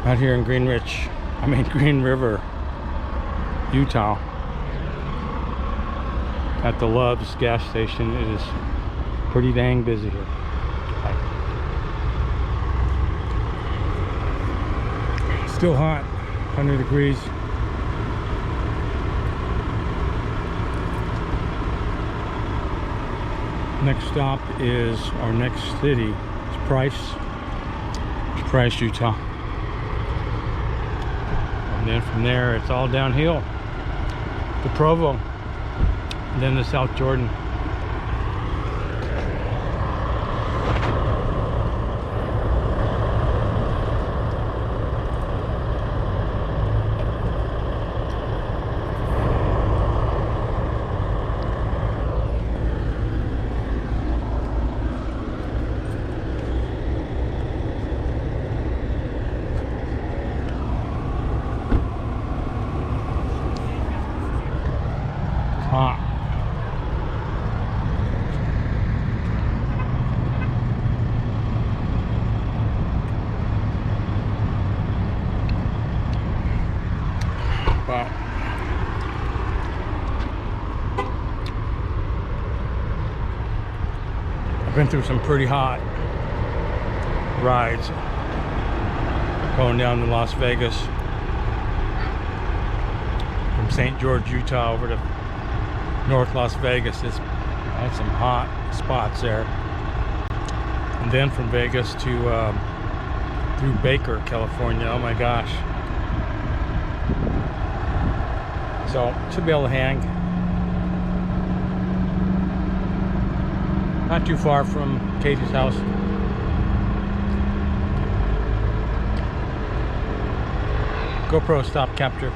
Out here in Green River, Utah, at the Love's gas station. It is pretty dang busy here. Still hot, 100 degrees. Next stop is our next city. It's Price, Utah. And then from there, it's all downhill to Provo, and then to South Jordan. Hot. Wow. I've been through some pretty hot rides going down to Las Vegas from St. George, Utah over to North Las Vegas. I had some hot spots there, and then from Vegas to through Baker, California. Oh my gosh! So should be able to hang. Not too far from Katie's house. GoPro stop capture.